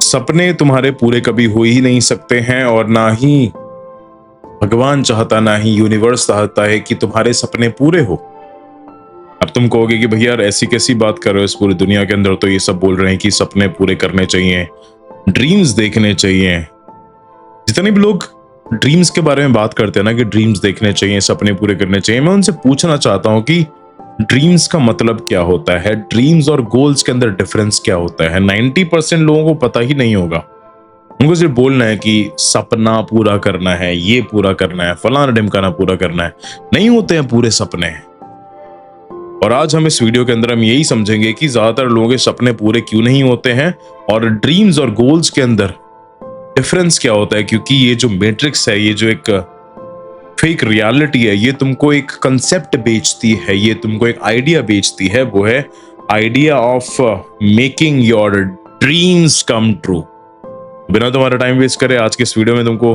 सपने तुम्हारे पूरे कभी हो ही नहीं सकते हैं और ना ही भगवान चाहता, ना ही यूनिवर्स चाहता है कि तुम्हारे सपने पूरे हो। अब तुम कहोगे कि भैया यार ऐसी कैसी बात कर रहे हो, इस पूरी दुनिया के अंदर तो ये सब बोल रहे हैं कि सपने पूरे करने चाहिए, ड्रीम्स देखने चाहिए। जितने भी लोग ड्रीम्स के बारे में बात करते हैं ना कि ड्रीम्स देखने चाहिए, सपने पूरे करने चाहिए, मैं उनसे पूछना चाहता हूं कि ड्रीम्स का मतलब क्या होता है, ड्रीम्स और गोल्स के अंदर डिफरेंस क्या होता है। 90% लोगों को पता ही नहीं होगा। उनको सिर्फ बोलना है कि सपना पूरा करना है, ये पूरा करना है, फलाना ढिमकाना पूरा करना है। नहीं होते हैं पूरे सपने। और आज हम इस वीडियो के अंदर हम यही समझेंगे कि ज्यादातर लोगों के सपने पूरे क्यों नहीं होते हैं और ड्रीम्स और गोल्स के अंदर डिफरेंस क्या होता है। क्योंकि ये जो मैट्रिक्स है, ये जो एक फेक रियलिटी है, ये तुमको एक कंसेप्ट बेचती है, ये तुमको एक आइडिया बेचती है। वो है idea of making your dreams come true. बिना तुम्हारा टाइम वेस्ट करे आज के इस वीडियो में तुमको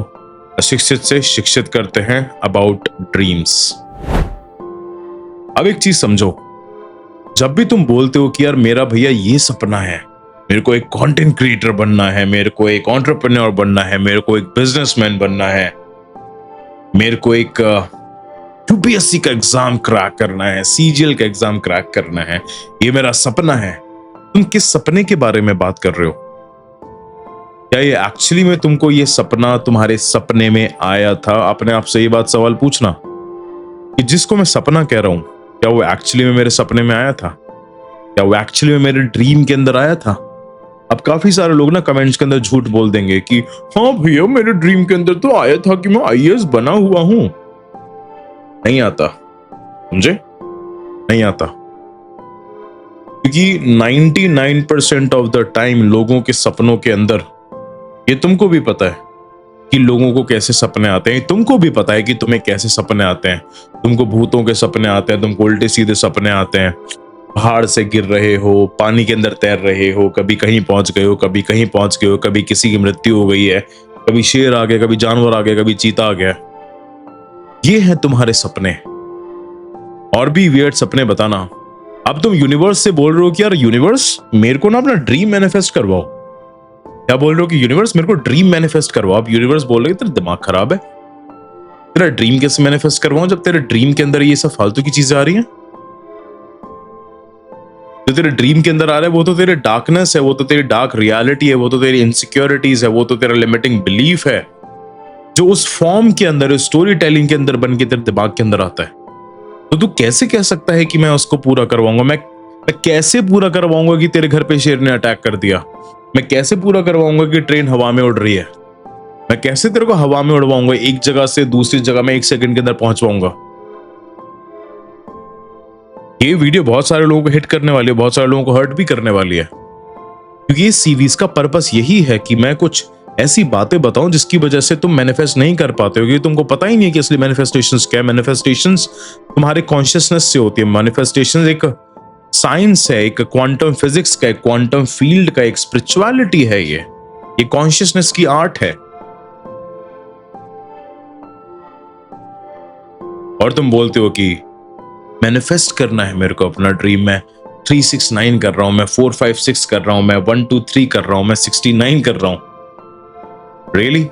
अशिक्षित से शिक्षित करते हैं अबाउट ड्रीम्स। अब एक चीज समझो, जब भी तुम बोलते हो कि यार मेरा भैया ये सपना है, मेरे को एक कंटेंट क्रिएटर बनना है, मेरे को एक एंटरप्रेन्योर बनना है, मेरे को एक बिजनेसमैन बनना है, मेरे को एक यूपीएससी का एग्जाम क्रैक करना है, सीजीएल का एग्जाम क्रैक करना है, ये मेरा सपना है। तुम किस सपने के बारे में बात कर रहे हो? क्या ये एक्चुअली में तुमको ये सपना तुम्हारे सपने में आया था? अपने आप से ये बात सवाल पूछना कि जिसको मैं सपना कह रहा हूं, क्या वो एक्चुअली में मेरे सपने में आया था? क्या वो एक्चुअली में मेरे ड्रीम के अंदर आया था? अब काफी सारे लोग ना कमेंट्स के अंदर झूठ बोल देंगे कि हाँ भैया मेरे ड्रीम के अंदर तो आया था कि मैं आईएएस बना हुआ हूं। नहीं आता, समझे? नहीं आता। क्योंकि 99% ऑफ द टाइम लोगों के सपनों के अंदर, ये तुमको भी पता है कि लोगों को कैसे सपने आते हैं, तुमको भी पता है कि तुम्हें कैसे सपने आते हैं। तुमको भूतों के सपने आते हैं, तुमको उल्टे सीधे सपने आते हैं, पहाड़ से गिर रहे हो, पानी के अंदर तैर रहे हो, कभी कहीं पहुंच गए हो, कभी कहीं पहुंच गए हो, कभी किसी की मृत्यु हो गई है, कभी शेर आ गया, कभी जानवर आ गया, कभी चीता आ गया। ये हैं तुम्हारे सपने। और भी वियर्ड सपने बताना। अब तुम यूनिवर्स से बोल रहे हो कि यार यूनिवर्स मेरे को ना अपना ड्रीम मैनिफेस्ट करवाओ। क्या बोल रहे हो कि यूनिवर्स मेरे को ड्रीम मैनिफेस्ट करवाओ? अब यूनिवर्स बोल रहे तेरा दिमाग खराब है, तेरा ड्रीम कैसे मैनिफेस्ट करवाऊं जब तेरे ड्रीम के अंदर ये सब फालतू की चीजें आ रही हैं? जो तेरे ड्रीम के अंदर आ रहा है वो तो तेरे डार्कनेस है, वो तो तेरी डार्क रियलिटी है, वो तो तेरी इनसिक्योरिटीज है, वो तो तेरा लिमिटिंग बिलीफ है, जो उस फॉर्म के अंदर, स्टोरी टेलिंग के अंदर बन के तेरे दिमाग के अंदर आता है। तो तू कैसे कह सकता है कि मैं उसको पूरा करवाऊंगा? मैं कैसे पूरा करवाऊंगा कि तेरे घर पे शेर ने अटैक कर दिया? मैं कैसे पूरा करवाऊंगा कि ट्रेन हवा में उड़ रही है? मैं कैसे तेरे को हवा में उड़वाऊंगा, एक जगह से दूसरी जगह में 1 सेकंड के अंदर पहुंचवाऊंगा? ये वीडियो बहुत सारे लोगों को हिट करने वाली है, बहुत सारे लोगों को हर्ट भी करने वाली है। क्योंकि इस सीरीज का पर्पस यही है कि मैं कुछ ऐसी बातें बताऊं जिसकी वजह से तुम मैनिफेस्ट नहीं कर पाते हो, क्योंकि तुमको पता ही नहीं है कि असली मैनिफेस्टेशंस क्या है। मैनिफेस्टेशंस तुम्हारे कॉन्शियसनेस से होती है। मैनिफेस्टेशंस एक साइंस है, एक क्वांटम फिजिक्स का, एक क्वांटम फील्ड का, एक स्पिरिचुअलिटी है। ये कॉन्शियसनेस की आर्ट है। और तुम बोलते हो कि मैनिफेस्ट करना है मेरे को अपना ड्रीम, मैं 369 कर रहा हूं, मैं 456 कर रहा हूं, मैं 123 कर रहा हूं, मैं 69 कर रहा हूं। रियली?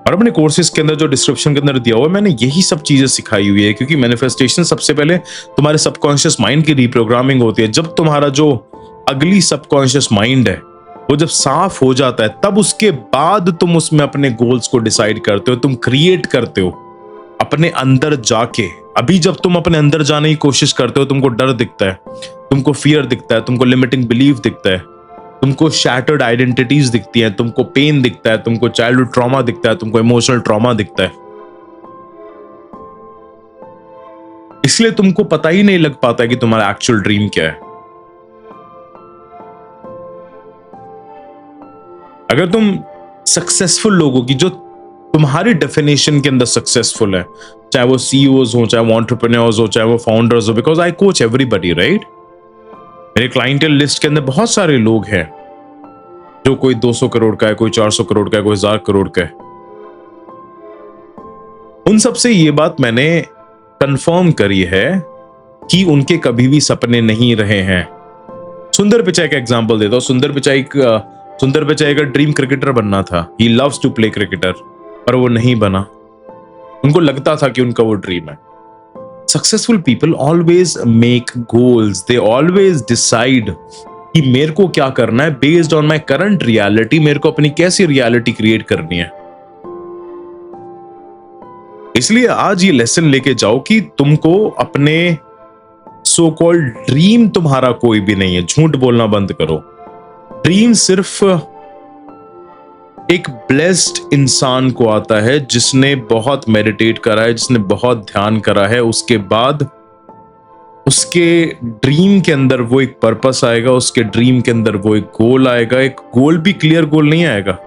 और अपने कोर्सेज के अंदर जो डिस्क्रिप्शन के अंदर दिया हुआ है, मैंने यही सब चीजें सिखाई हुई है। क्योंकि मैनिफेस्टेशन सबसे पहले तुम्हारे सबकॉन्शियस माइंड की रिप्रोग्रामिंग होती है। जब तुम्हारा जो अगली सबकॉन्शियस माइंड है वो जब साफ हो जाता है, तब उसके बाद तुम उसमें अपने गोल्स को डिसाइड करते हो, तुम क्रिएट करते हो अपने अंदर जाके। अभी जब तुम अपने अंदर जाने की कोशिश करते हो, तुमको डर दिखता है, तुमको फियर दिखता है, तुमको लिमिटिंग बिलीफ दिखता है, तुमको शैटर्ड आइडेंटिटीज दिखती है, तुमको पेन दिखता है, तुमको चाइल्डहुड ट्रॉमा दिखता है, तुमको इमोशनल ट्रॉमा दिखता है। इसलिए तुमको पता ही नहीं लग पाता है कि तुम्हारा एक्चुअल ड्रीम क्या है। अगर तुम सक्सेसफुल लोगों की, जो तुम्हारी डेफिनेशन के अंदर सक्सेसफुल है, चाहे वो सीईओज हो, चाहे वो एंटरप्रेन्योर्स हो, चाहे वो फाउंडर्स हो, because I coach everybody, right? मेरे क्लाइंटेल लिस्ट के अंदर बहुत सारे लोग हैं, जो कोई 200 करोड़ का है, कोई 400 करोड़ का है, कोई 1000 करोड़ का है। उन सबसे ये बात मैंने कंफर्म करी है कि उनके कभी भी सपने नहीं रहे हैं सुंदर पिचाई का एग्जांपल देता हूं। सुंदर पिचाई का ड्रीम क्रिकेटर बनना था। He loves to play cricketer, पर वो नहीं बना। उनको लगता था कि उनका वो ड्रीम है। Successful people always make goals, they always decide कि मेरे को क्या करना है based on my current reality. मेरे को अपनी कैसी रियलिटी क्रिएट करनी है। इसलिए आज ये लेसन लेके जाओ कि तुमको अपने सो कॉल्ड ड्रीम तुम्हारा कोई भी नहीं है। झूठ बोलना बंद करो। ड्रीम सिर्फ एक ब्लेस्ड इंसान को आता है जिसने बहुत मेडिटेट करा है, जिसने बहुत ध्यान करा है। उसके बाद उसके ड्रीम के अंदर वो एक पर्पस आएगा, उसके ड्रीम के अंदर वो एक गोल आएगा। एक गोल भी क्लियर गोल नहीं आएगा,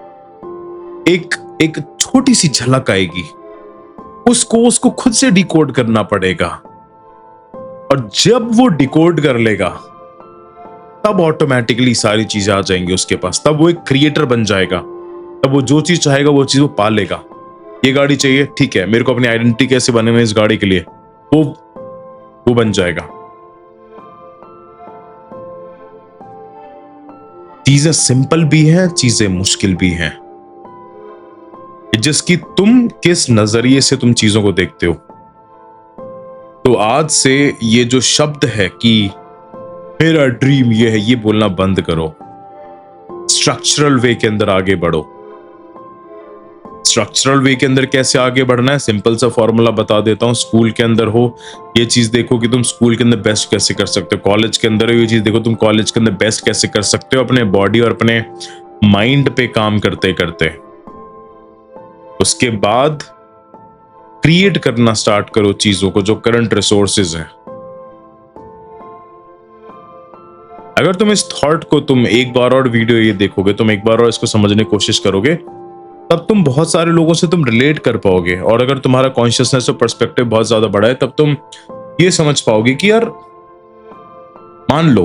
एक छोटी सी झलक आएगी। उसको खुद से डिकोड करना पड़ेगा। और जब वो डिकोड कर लेगा तब ऑटोमेटिकली सारी चीजें आ जाएंगी उसके पास। तब वो एक क्रिएटर बन जाएगा। तब वो जो चीज चाहेगा वो चीज वो पा लेगा। ये गाड़ी चाहिए, ठीक है, मेरे को अपनी आइडेंटिटी कैसे बनाना है इस गाड़ी के लिए, वो बन जाएगा। चीजें सिंपल भी हैं, चीजें मुश्किल भी हैं, जिसकी तुम किस नजरिए से तुम चीजों को देखते हो। तो आज से ये जो शब्द है कि मेरा ड्रीम ये है, ये बोलना बंद करो। स्ट्रक्चरल वे के अंदर आगे बढ़ो। स्ट्रक्चरल वे के अंदर कैसे आगे बढ़ना है, सिंपल सा फॉर्मूला बता देता हूं। स्कूल के अंदर हो, ये चीज देखो कि तुम स्कूल के अंदर बेस्ट कैसे कर सकते हो। कॉलेज के अंदर हो, ये चीज देखो तुम कॉलेज के अंदर बेस्ट कैसे कर सकते हो, अपने बॉडी और अपने माइंड पे काम करते करते। उसके बाद क्रिएट करना स्टार्ट करो चीजों को, जो करंट रिसोर्सेज हैं। अगर तुम इस थॉट को तुम एक बार और वीडियो ये देखोगे, तुम एक बार और इसको समझने की कोशिश करोगे, तब तुम बहुत सारे लोगों से तुम रिलेट कर पाओगे। और अगर तुम्हारा कॉन्शियसनेस और पर्सपेक्टिव बहुत ज्यादा बड़ा है, तब तुम ये समझ पाओगे कि यार मान लो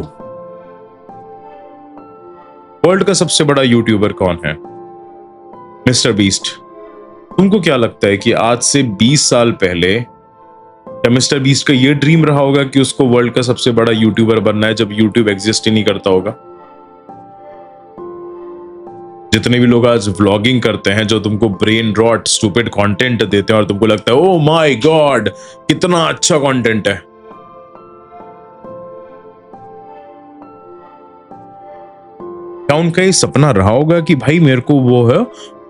वर्ल्ड का सबसे बड़ा यूट्यूबर कौन है, मिस्टर बीस्ट। तुमको क्या लगता है कि आज से 20 साल पहले क्या मिस्टर बीस्ट का ये ड्रीम रहा होगा कि उसको वर्ल्ड का सबसे बड़ा यूट्यूबर बनना है, जब यूट्यूब एग्जिस्ट ही नहीं करता होगा? जितने भी लोग आज व्लॉगिंग करते हैं, जो तुमको ब्रेन रॉट स्टूपिड कंटेंट देते हैं और तुमको लगता है ओ माय गॉड कितना अच्छा कंटेंट है, क्या उनका ये सपना रहा होगा कि भाई मेरे को वो है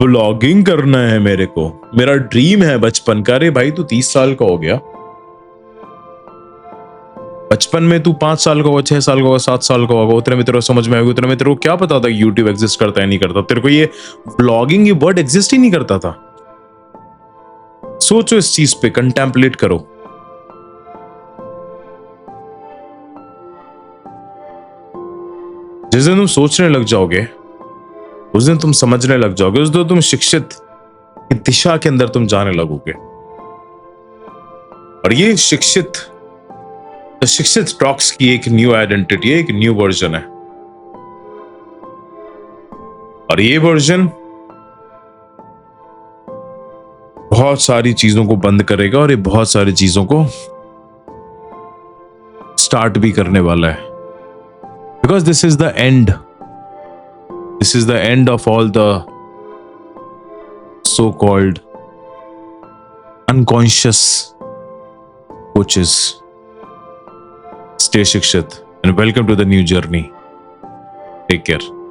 व्लॉगिंग करना है, मेरे को मेरा ड्रीम है बचपन का? अरे भाई तू 30 साल का हो गया। बचपन में तू 5 साल का होगा, 6 साल का होगा, 7 साल का होगा, उतने में तेरे को समझ में आएगा। उतने में तेरे को क्या पता था कि यूट्यूब एग्जिस्ट करता है नहीं करता? तेरे को ये व्लॉगिंग ये वर्ड एग्जिस्ट ही नहीं करता था। सोचो इस चीज पे, कंटेम्पलेट करो। जिस दिन तुम सोचने लग जाओगे, उस दिन तुम समझने लग जाओगे, उस दिन तुम शिक्षित की दिशा के अंदर तुम जाने लगोगे। और ये शिक्षित टॉक्स की एक न्यू आइडेंटिटी है, एक न्यू वर्जन है। और ये वर्जन बहुत सारी चीजों को बंद करेगा और ये बहुत सारी चीजों को स्टार्ट भी करने वाला है। Because this is the end, this is the end of all the so called unconscious coaches. Stay Shikshit and welcome to the new journey. Take care.